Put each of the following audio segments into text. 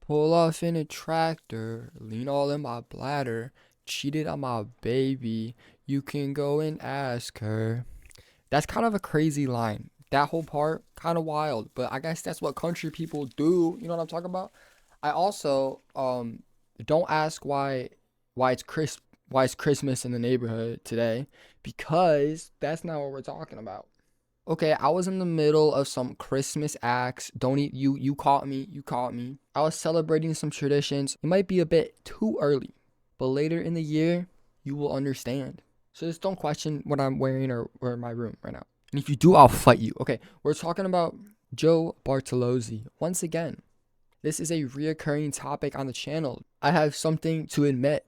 Pull off in a tractor, lean all in my bladder, cheated on my baby, you can go and ask her. That's kind of a crazy line. That whole part, kind of wild, but I guess that's what country people do. You know what I'm talking about? I also don't ask why it's why it's Christmas in the neighborhood today, because that's not what we're talking about. Okay, I was in the middle of some Christmas acts. Don't eat you. You caught me. You caught me. I was celebrating some traditions. It might be a bit too early, but later in the year, you will understand. So just don't question what I'm wearing or in my room right now. And if you do, I'll fight you. Okay, we're talking about Joe Bartolozzi. Once again, this is a reoccurring topic on the channel. I have something to admit.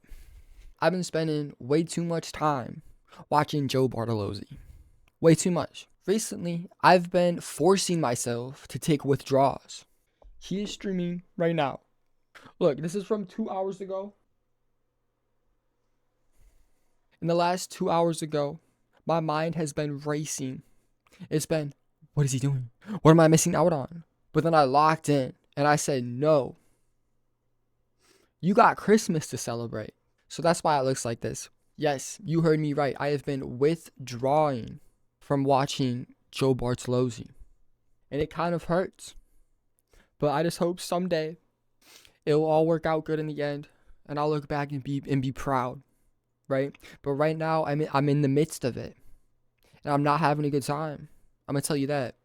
I've been spending way too much time watching Joe Bartolozzi. Way too much. Recently, I've been forcing myself to take withdrawals. He is streaming right now. Look, this is from 2 hours ago. In the last 2 hours ago, my mind has been racing. It's been, what is he doing? What am I missing out on? But then I locked in and I said, no. You got Christmas to celebrate. So that's why it looks like this. Yes, you heard me right. I have been withdrawing from watching Joe Bartolozzi. And it kind of hurts. But I just hope someday it'll all work out good in the end. And I'll look back and be proud. Right? But right now I'm in the midst of it. And I'm not having a good time. I'm gonna tell you that.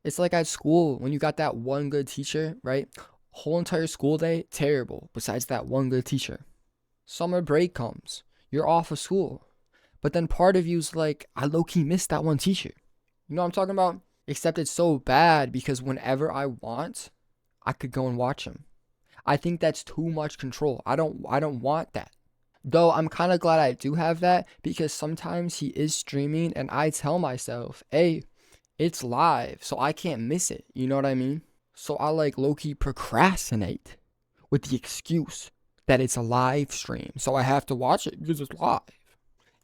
It's like at school when you got that one good teacher, right? Whole entire school day, terrible, besides that one good teacher. Summer break comes. You're off of school. But then part of you's like, I low-key missed that one teacher. You know what I'm talking about? Except it's so bad because whenever I want, I could go and watch him. I think that's too much control. I don't want that. Though I'm kind of glad I do have that, because sometimes he is streaming and I tell myself, hey, it's live, so I can't miss it. You know what I mean? So I like low-key procrastinate with the excuse that it's a live stream, so I have to watch it because it's live.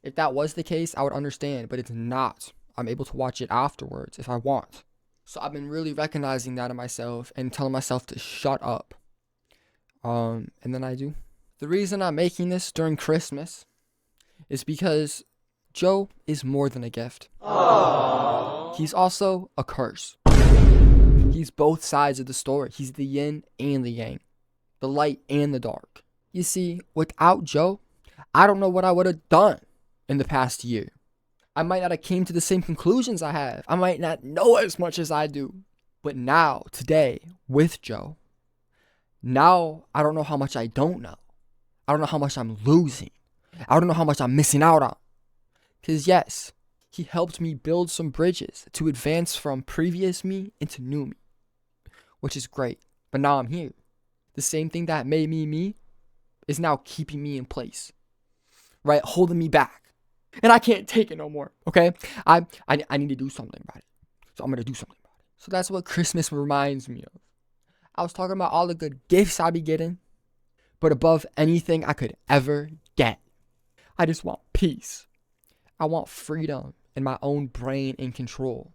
If that was the case, I would understand, but it's not. I'm able to watch it afterwards if I want. So I've been really recognizing that in myself and telling myself to shut up. And then I do. The reason I'm making this during Christmas is because Joe is more than a gift. Aww. He's also a curse. He's both sides of the story. He's the yin and the yang, the light and the dark. You see, without Joe, I don't know what I would have done in the past year. I might not have came to the same conclusions I have. I might not know as much as I do. But now, today, with Joe, now I don't know how much I don't know. I don't know how much I'm losing. I don't know how much I'm missing out on. Because yes, he helped me build some bridges to advance from previous me into new me, which is great. But now I'm here. The same thing that made me me is now keeping me in place, right? Holding me back. And I can't take it no more, okay? I need to do something about it. So I'm going to do something about it. So that's what Christmas reminds me of. I was talking about all the good gifts I be getting. But above anything I could ever get, I just want peace. I want freedom and my own brain in control.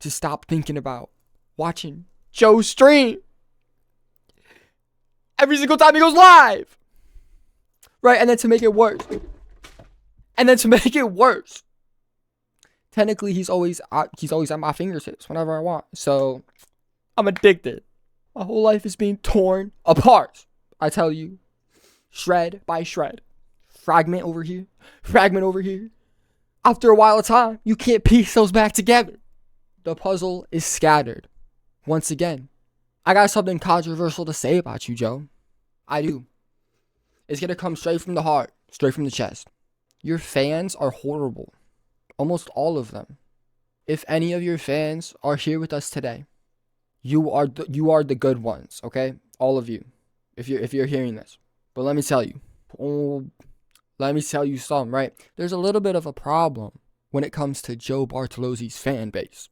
To stop thinking about watching Joe stream every single time he goes live. Right? And then to make it worse. Technically, he's always at my fingertips whenever I want. So I'm addicted. My whole life is being torn apart. I tell you, shred by shred, fragment over here, fragment over here. After a while of time, you can't piece those back together. The puzzle is scattered. Once again, I got something controversial to say about you, Joe. I do. It's gonna come straight from the heart, straight from the chest. Your fans are horrible. Almost all of them. If any of your fans are here with us today, you are the good ones, okay? All of you. If you're hearing this. But let me tell you. Something, right? There's a little bit of a problem when it comes to Joe Bartolozzi's fan base.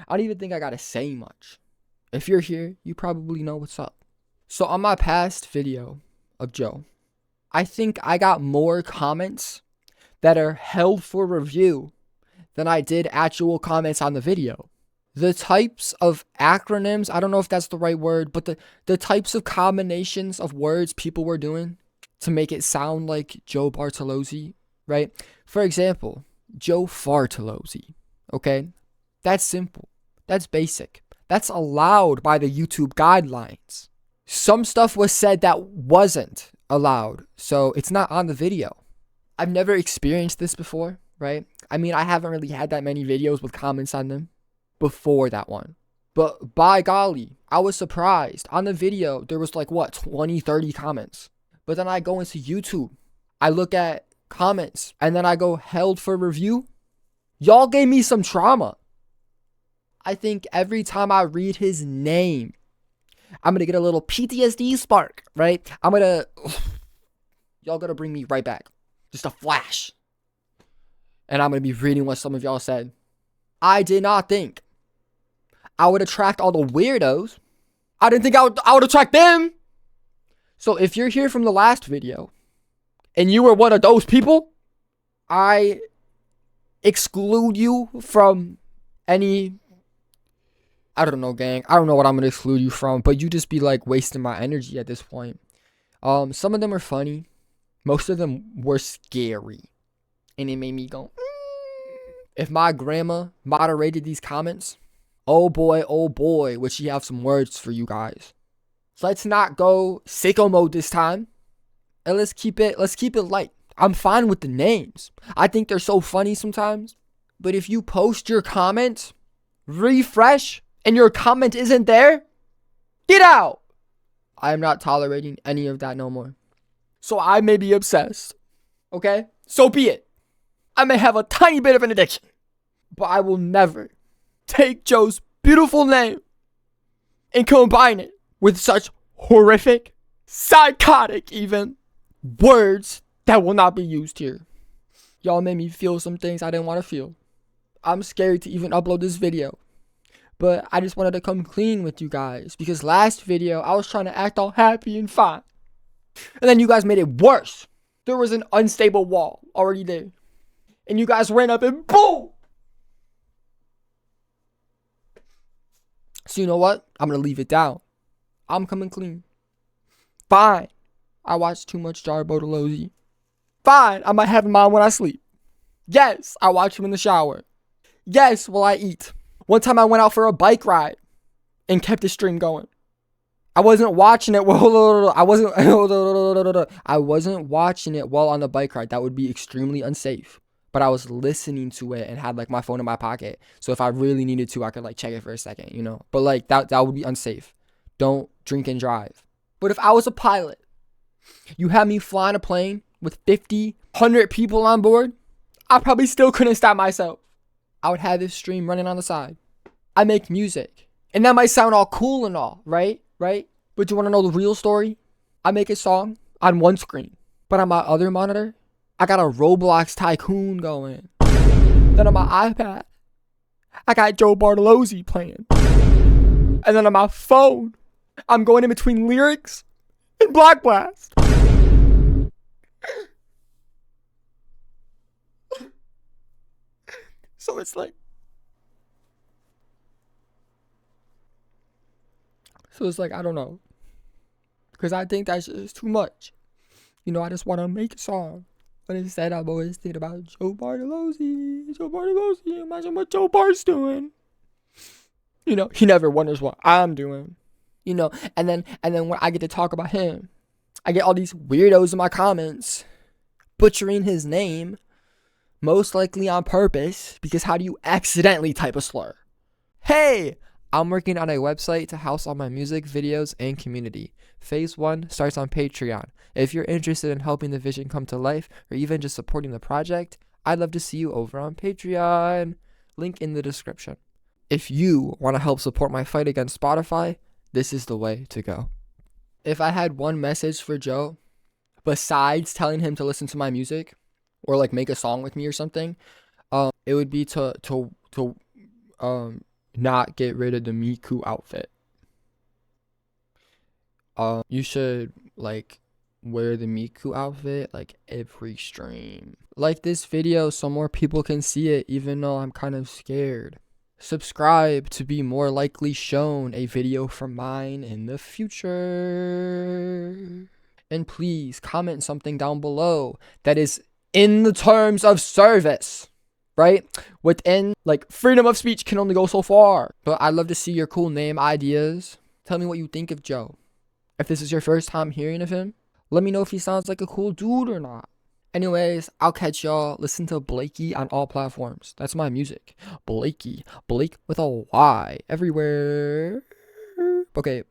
I don't even think I gotta say much. If you're here, you probably know what's up. So on my past video of Joe, I think I got more comments that are held for review than I did actual comments on the video. The types of acronyms, I don't know if that's the right word, but the types of combinations of words people were doing to make it sound like Joe Bartolozzi, right? For example, Joe Fartolozzi, okay? That's simple. That's basic. That's allowed by the YouTube guidelines. Some stuff was said that wasn't allowed, so it's not on the video. I've never experienced this before, right? I mean, I haven't really had that many videos with comments on them before that one. But by golly, I was surprised. On the video, there was like, what, 20, 30 comments. But then I go into YouTube, I look at comments, and then I go held for review. Y'all gave me some trauma. I think every time I read his name, I'm going to get a little PTSD spark, right? Y'all going to bring me right back. Just a flash. And I'm going to be reading what some of y'all said. I did not think I would attract all the weirdos. I didn't think I would attract them. So if you're here from the last video and you were one of those people, I exclude you from any, I don't know, gang. I don't know what I'm going to exclude you from, but you just be like wasting my energy at this point. Some of them are funny. Most of them were scary. And it made me go, If my grandma moderated these comments, oh boy, would she have some words for you guys. So let's not go sicko mode this time. And let's keep it light. I'm fine with the names. I think they're so funny sometimes. But if you post your comment, refresh, and your comment isn't there, get out. I am not tolerating any of that no more. So I may be obsessed. Okay? So be it. I may have a tiny bit of an addiction. But I will never take Joe's beautiful name and combine it with such horrific, psychotic even, words that will not be used here. Y'all made me feel some things I didn't want to feel. I'm scared to even upload this video. But I just wanted to come clean with you guys. Because last video, I was trying to act all happy and fine. And then you guys made it worse. There was an unstable wall already there. And you guys ran up and boom! So you know what? I'm going to leave it down. I'm coming clean. Fine. I watch too much Joe Bartolozzi. Fine. I might have him on when I sleep. Yes. I watch him in the shower. Yes. While I eat. One time I went out for a bike ride and kept the stream going. I wasn't watching it while I wasn't watching it while on the bike ride. That would be extremely unsafe. But I was listening to it and had like my phone in my pocket. So if I really needed to, I could like check it for a second, you know. But like that would be unsafe. Don't drink and drive. But if I was a pilot, you had me flying a plane with 50, 100 people on board, I probably still couldn't stop myself. I would have this stream running on the side. I make music. And that might sound all cool and all, right? Right? But you want to know the real story? I make a song on one screen. But on my other monitor, I got a Roblox tycoon going. Then on my iPad, I got Joe Bartolozzi playing. And then on my phone, I'm going in between lyrics and Block Blast. So it's like, I don't know. Because I think that's just too much. You know, I just want to make a song. But instead, I'm always thinking about Joe Bartolozzi. Imagine what Joe Bart's doing. You know, he never wonders what I'm doing. You know, and then when I get to talk about him, I get all these weirdos in my comments butchering his name, most likely on purpose, because how do you accidentally type a slur? Hey, I'm working on a website to house all my music, videos, and community. Phase 1 starts on Patreon. If you're interested in helping the vision come to life, or even just supporting the project, I'd love to see you over on Patreon. Link in the description. If you want to help support my fight against Spotify, this is the way to go. If I had one message for Joe, besides telling him to listen to my music, or like make a song with me or something, it would be to not get rid of the Miku outfit. You should like wear the Miku outfit like every stream. Like this video so more people can see it, even though I'm kind of scared. Subscribe to be more likely shown a video from mine in the future. And please comment something down below that is in the terms of service, right? Within, like, freedom of speech can only go so far. But I'd love to see your cool name ideas. Tell me what you think of Joe. If this is your first time hearing of him, let me know if he sounds like a cool dude or not. Anyways, I'll catch y'all. Listen to Blakey on all platforms. That's my music. Blakey. Blake with a Y everywhere. Okay.